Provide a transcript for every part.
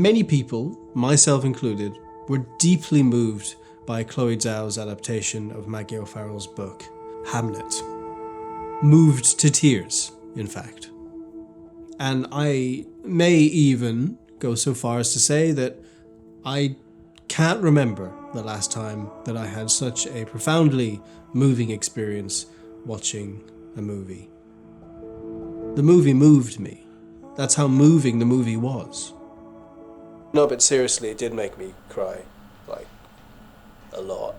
Many people, myself included, were deeply moved by Chloé Zhao's adaptation of Maggie O'Farrell's book, Hamnet. Moved to tears, in fact. And I may even go so far as to say that I can't remember the last time that I had such a profoundly moving experience watching a movie. The movie moved me. That's how moving the movie was. No, but seriously, it did make me cry, like, a lot.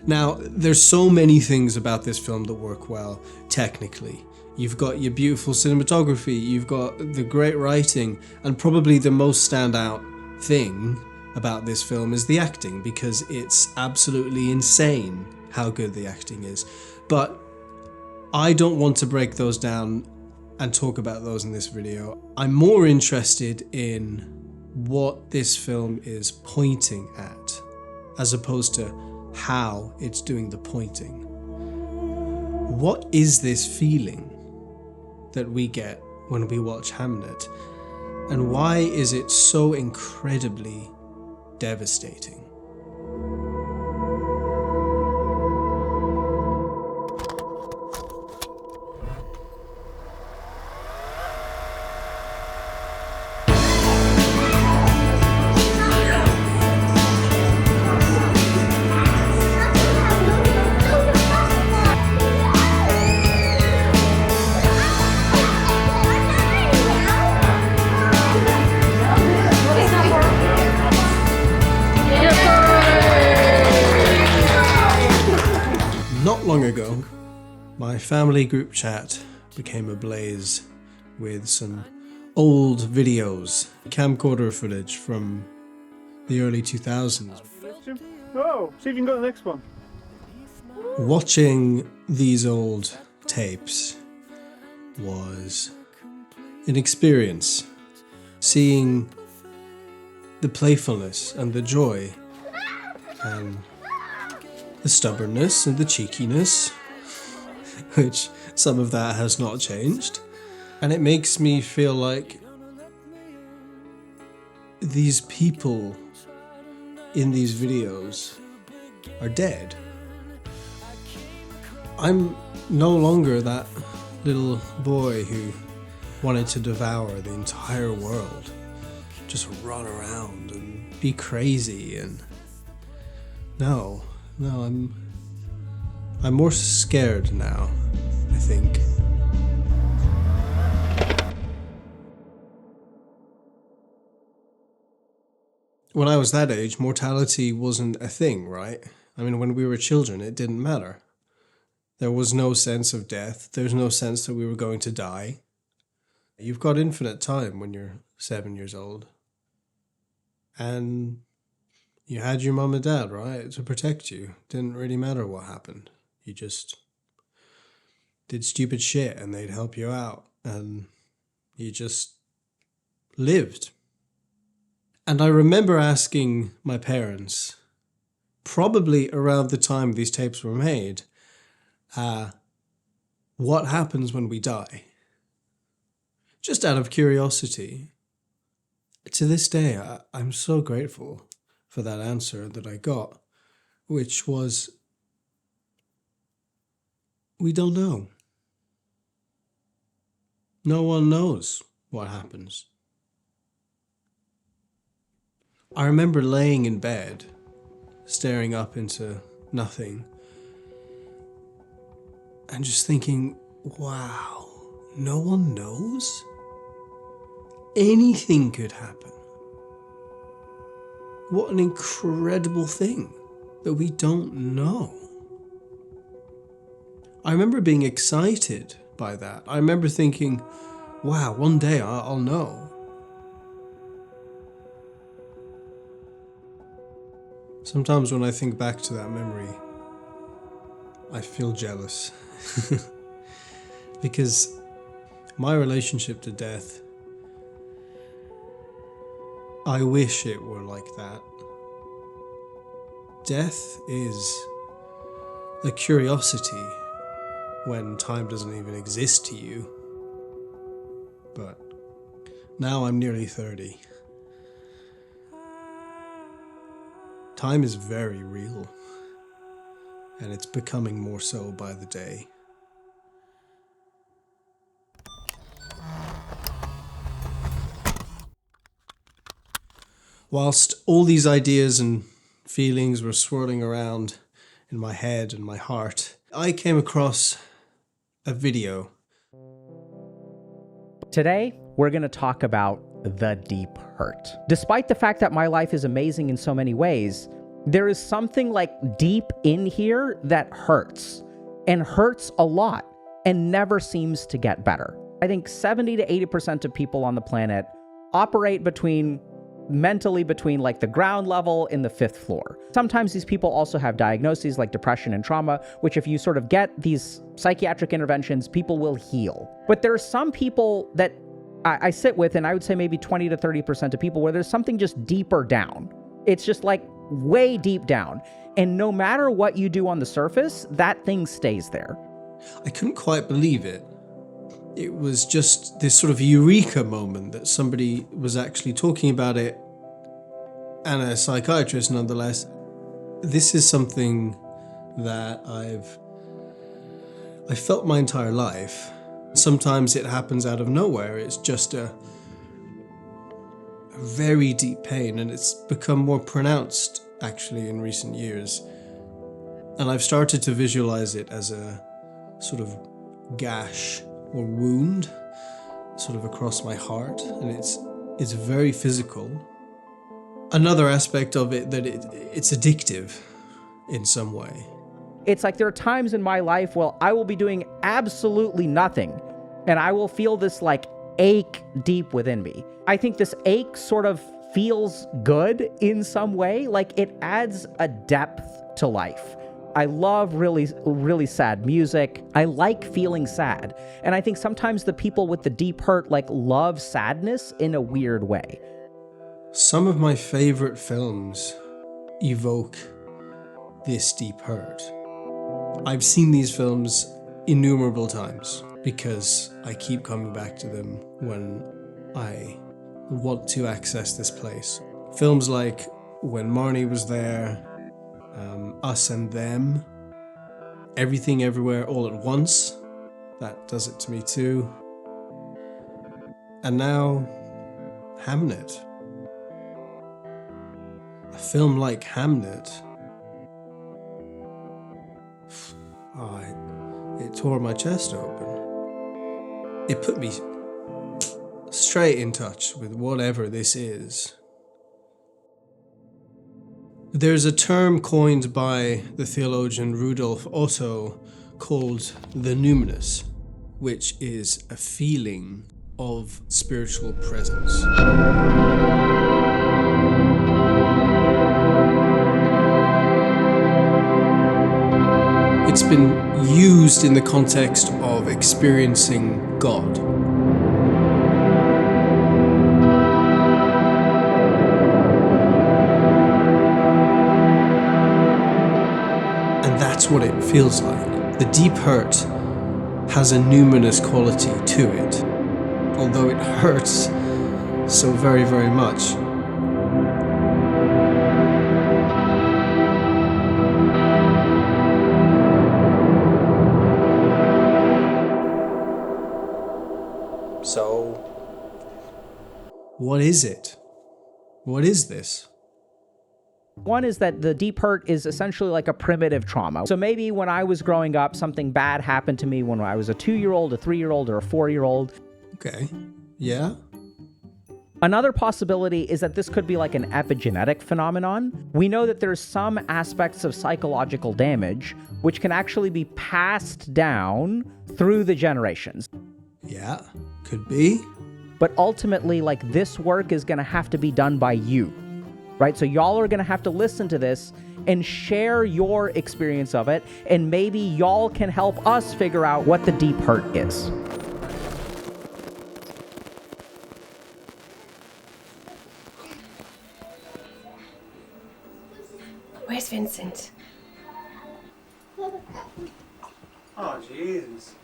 Now, there's so many things about this film that work well, technically. You've got your beautiful cinematography, you've got the great writing, and probably the most standout thing about this film is the acting, because it's absolutely insane how good the acting is. But I don't want to break those down and talk about those in this video. I'm more interested in what this film is pointing at, as opposed to how it's doing the pointing. What is this feeling that we get when we watch Hamnet? And why is it so incredibly devastating? Not long ago, my family group chat became ablaze with some old videos, camcorder footage from the early 2000s. Oh, see if you can go to the next one. Watching these old tapes was an experience. Seeing the playfulness and the joy and the stubbornness and the cheekiness, which some of that has not changed. And it makes me feel like these people in these videos are dead. I'm no longer that little boy who wanted to devour the entire world, just run around and be crazy. And no, I'm more scared now, I think. When I was that age, mortality wasn't a thing, right? I mean, when we were children, it didn't matter. There was no sense of death. There's no sense that we were going to die. You've got infinite time when you're 7 years old. And you had your mum and dad, right, to protect you. Didn't really matter what happened. You just did stupid shit and they'd help you out. And you just lived. And I remember asking my parents, probably around the time these tapes were made, what happens when we die? Just out of curiosity. To this day, I'm so grateful for that answer that I got, which was, we don't know. No one knows what happens. I remember laying in bed, staring up into nothing, and just thinking, wow, no one knows? Anything could happen. What an incredible thing that we don't know. I remember being excited by that. I remember thinking, wow, one day I'll know. Sometimes when I think back to that memory, I feel jealous. Because my relationship to death, I wish it were like that. Death is a curiosity when time doesn't even exist to you. But Now I'm nearly 30. Time is very real, and it's becoming more so by the day. Whilst all these ideas and feelings were swirling around in my head and my heart, I came across a video. Today, we're going to talk about the deep hurt. Despite the fact that my life is amazing in so many ways, there is something like deep in here that hurts, and hurts a lot, and never seems to get better. I think 70 to 80% of people on the planet operate mentally between like the ground level and the 5th floor. Sometimes these people also have diagnoses like depression and trauma, which if you sort of get these psychiatric interventions, people will heal. But there are some people that I sit with, and I would say maybe 20 to 30% of people where there's something just deeper down. It's just like way deep down. And no matter what you do on the surface, that thing stays there. I couldn't quite believe it. It was just this sort of eureka moment that somebody was actually talking about it, and a psychiatrist nonetheless. This is something that I felt my entire life. Sometimes it happens out of nowhere. It's just a very deep pain, and it's become more pronounced actually in recent years. And I've started to visualize it as a sort of gash or wound sort of across my heart, and it's very physical. Another aspect of it that it's addictive in some way. It's like there are times in my life where I will be doing absolutely nothing, and I will feel this like ache deep within me. I think this ache sort of feels good in some way, like it adds a depth to life. I love really, really sad music. I like feeling sad. And I think sometimes the people with the deep hurt like love sadness in a weird way. Some of my favorite films evoke this deep hurt. I've seen these films innumerable times because I keep coming back to them when I want to access this place. Films like When Marnie Was There, Us and Them, Everything Everywhere All at Once, that does it to me too. And now, Hamnet. A film like Hamnet, it tore my chest open. It put me straight in touch with whatever this is. There's a term coined by the theologian Rudolf Otto called the numinous, which is a feeling of spiritual presence. It's been used in the context of experiencing God. And that's what it feels like. The deep hurt has a numinous quality to it, although it hurts so very, very much. So, what is it? What is this? One is that the deep hurt is essentially like a primitive trauma. So maybe when I was growing up, something bad happened to me when I was a 2-year-old, a 3-year-old, or a 4-year-old. Okay, yeah. Another possibility is that this could be like an epigenetic phenomenon. We know that there's some aspects of psychological damage which can actually be passed down through the generations. Yeah, could be. But ultimately, like, this work is going to have to be done by you, right? So y'all are going to have to listen to this and share your experience of it, and maybe y'all can help us figure out what the deep hurt is. Where's Vincent? Oh, Jesus.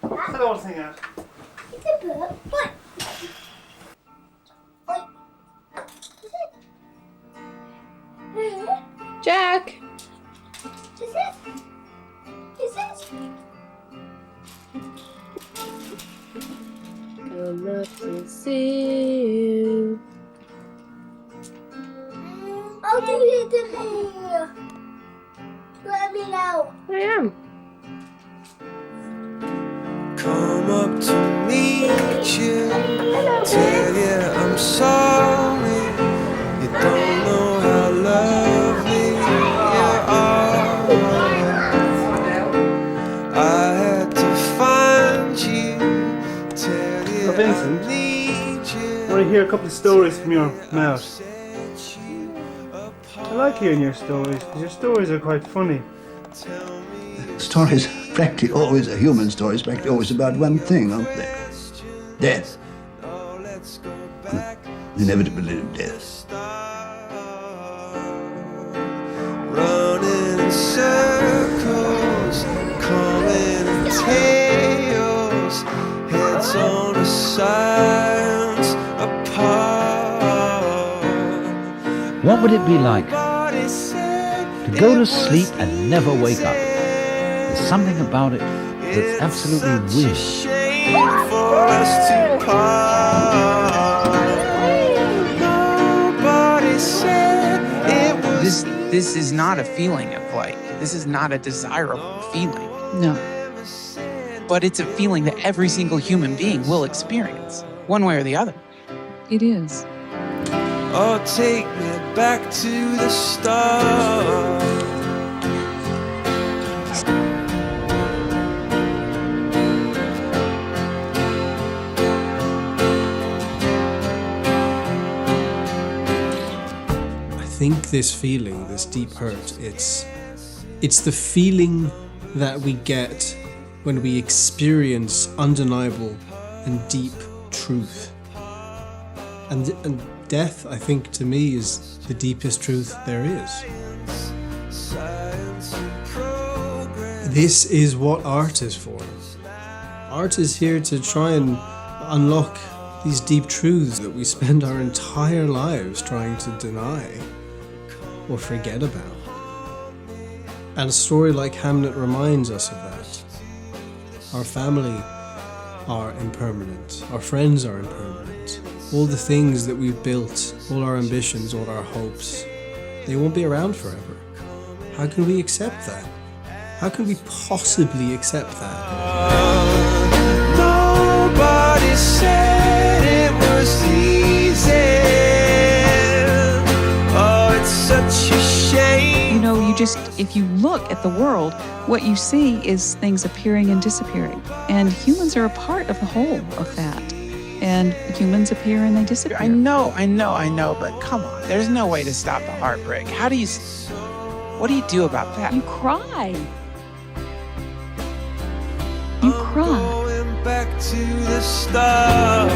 I don't think that. It's a book. What? Jack! Come up to see you. Oh, give it to me. Let me know. I am. Come up to meet you, tell you I'm sorry. You don't know how lovely you are. I had to find you, tell you Vincent, I need you. I want to hear a couple of stories from your mouth. I like hearing your stories, because your stories are quite funny. Stories practically always are human stories, practically always about one thing, aren't they? Death. The inevitability of death. Running in circles, coming in tails, heads on the sides apart. What would it be like to go to sleep and never wake up? There's something about it that's absolutely weird. Shame for us to part. Nobody said it was This is not a feeling of like, this is not a desirable feeling. No. But it's a feeling that every single human being will experience, one way or the other. It is. Oh, take me back to the start. I think this feeling, this deep hurt, it's the feeling that we get when we experience undeniable and deep truth. And death, I think, to me, is the deepest truth there is. This is what art is for. Art is here to try and unlock these deep truths that we spend our entire lives trying to deny or forget about. And a story like Hamnet reminds us of that. Our family are impermanent. Our friends are impermanent. All the things that we've built, all our ambitions, all our hopes, they won't be around forever. How can we accept that? How can we possibly accept that? Nobody said it was easy. Oh, it's such a shame. You know, if you look at the world, what you see is things appearing and disappearing. And humans are a part of the whole of that. And humans appear and they disappear. I know, but come on, there's no way to stop the heartbreak. What do you do about that? You cry. You cry. Going back to the start.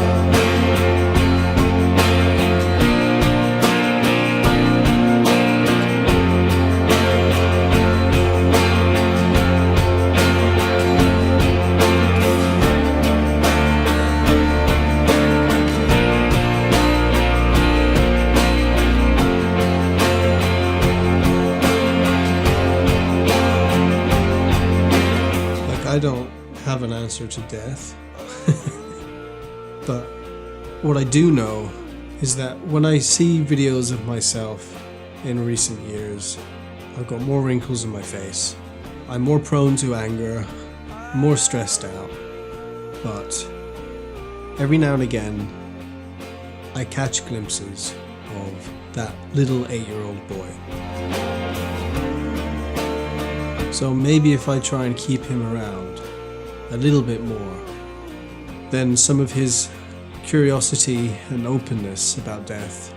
I don't have an answer to death. But what I do know is that when I see videos of myself in recent years, I've got more wrinkles in my face. I'm more prone to anger, more stressed out. But every now and again, I catch glimpses of that little 8-year-old boy. So maybe if I try and keep him around a little bit more, then some of his curiosity and openness about death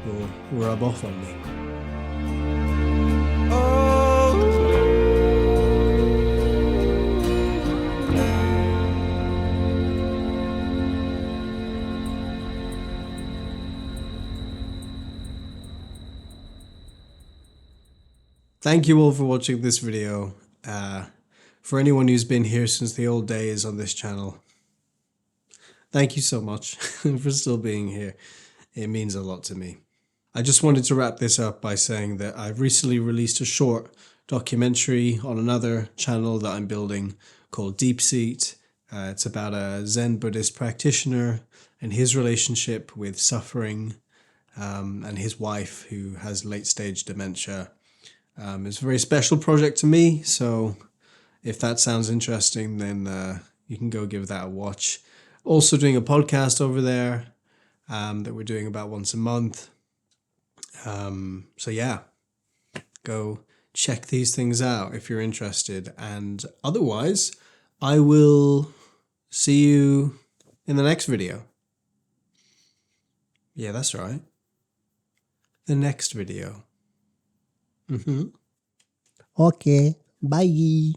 will rub off on me. Thank you all for watching this video. For anyone who's been here since the old days on this channel, thank you so much for still being here. It means a lot to me. I just wanted to wrap this up by saying that I've recently released a short documentary on another channel that I'm building called Deep Seat. It's about a Zen Buddhist practitioner and his relationship with suffering, and his wife who has late-stage dementia. It's a very special project to me, so if that sounds interesting, then you can go give that a watch. Also doing a podcast over there that we're doing about once a month. So yeah, go check these things out if you're interested. And otherwise, I will see you in the next video. Yeah, that's right. The next video. Okay, bye.